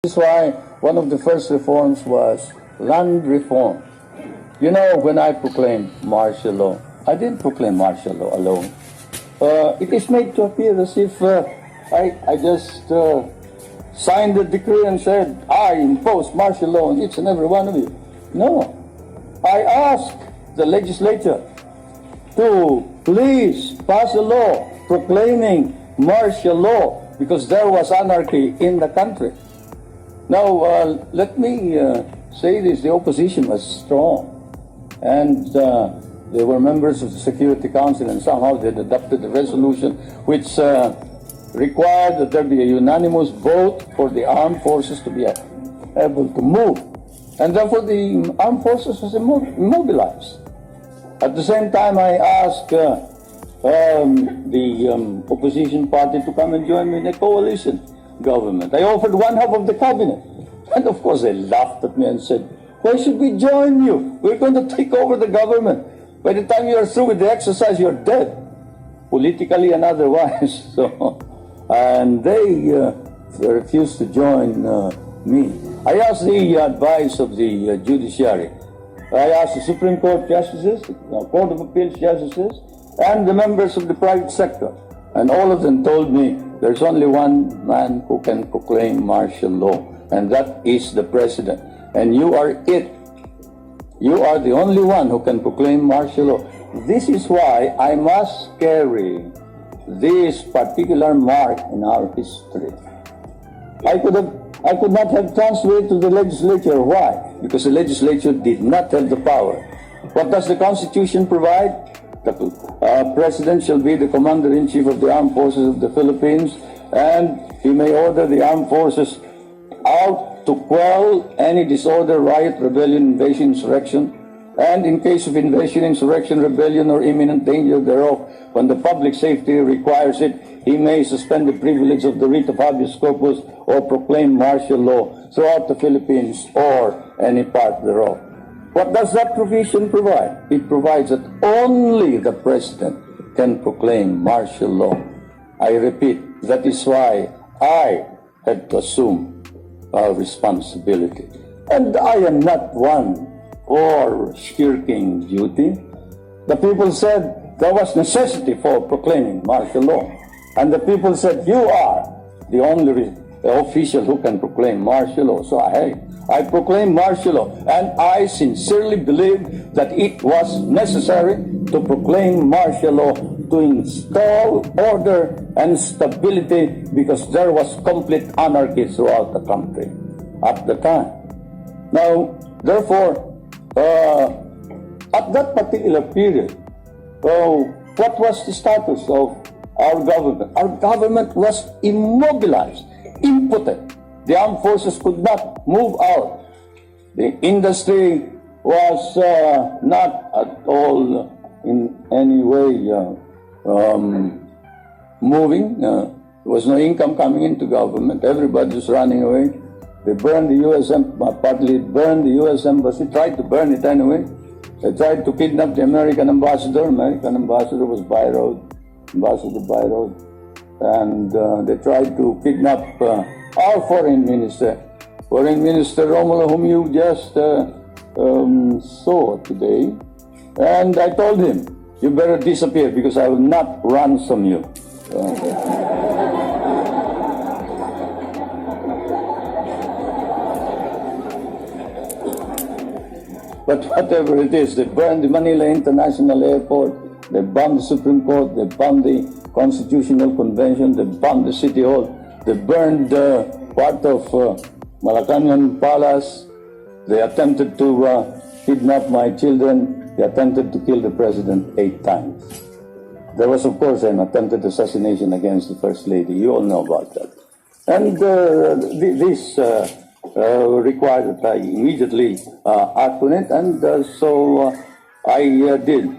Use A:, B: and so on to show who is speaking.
A: This is why one of the first reforms was land reform. You know, when I proclaimed martial law, I didn't proclaim martial law alone. It is made to appear as if I just signed the decree and said, I impose martial law on each and every one of you. No. I asked the legislature to please pass a law proclaiming martial law because there was anarchy in the country. Now, let me say this, the opposition was strong, and they were members of the Security Council, and somehow they adopted a resolution which required that there be a unanimous vote for the armed forces to be able to move, and therefore the armed forces was immobilized. At the same time, I asked the opposition party to come and join me in a coalition government. I offered one half of the cabinet. And of course they laughed at me and said, why should we join you? We're going to take over the government. By the time you're through with the exercise, you're dead, politically and otherwise. And they refused to join me. I asked the advice of the judiciary. I asked the Supreme Court justices, the Court of Appeals justices, and the members of the private sector. And all of them told me there's only one man who can proclaim martial law, and that is the president. And you are it. You are the only one who can proclaim martial law. This is why I must carry this particular mark in our history. I could not have transferred to the legislature. Why? Because the legislature did not have the power. What does the Constitution provide? The President shall be the Commander-in-Chief of the Armed Forces of the Philippines, and he may order the armed forces out to quell any disorder, riot, rebellion, invasion, insurrection, and in case of invasion, insurrection, rebellion, or imminent danger thereof, when the public safety requires it, he may suspend the privilege of the writ of habeas corpus or proclaim martial law throughout the Philippines or any part thereof. What does that provision provide? It provides that only the president can proclaim martial law. I repeat, that is why I had to assume our responsibility. And I am not one for shirking duty. The people said there was necessity for proclaiming martial law. And the people said, you are the only official who can proclaim martial law. So I proclaim martial law, and I sincerely believe that it was necessary to proclaim martial law to install order and stability because there was complete anarchy throughout the country at the time. Now, therefore, at that particular period, what was the status of our government? Our government was immobilized, impotent. The armed forces could not move out. The industry was not at all in any way moving. There was no income coming into government. Everybody was running away. They burned the U.S. partly burned the U.S. embassy, tried to burn it anyway. They tried to kidnap the American ambassador. American ambassador was Ambassador Byroad. And they tried to kidnap our foreign minister, Romulo, whom you just saw today. And I told him, you better disappear because I will not ransom you. But whatever it is, they burned the Manila International Airport, they bombed the Supreme Court, they bombed the Constitutional Convention, they bombed the City Hall, they burned part of Malacanang Palace, they attempted to kidnap my children, they attempted to kill the president 8 times. There was, of course, an attempted assassination against the First Lady. You all know about that. And this required that I immediately act on it, and so I did.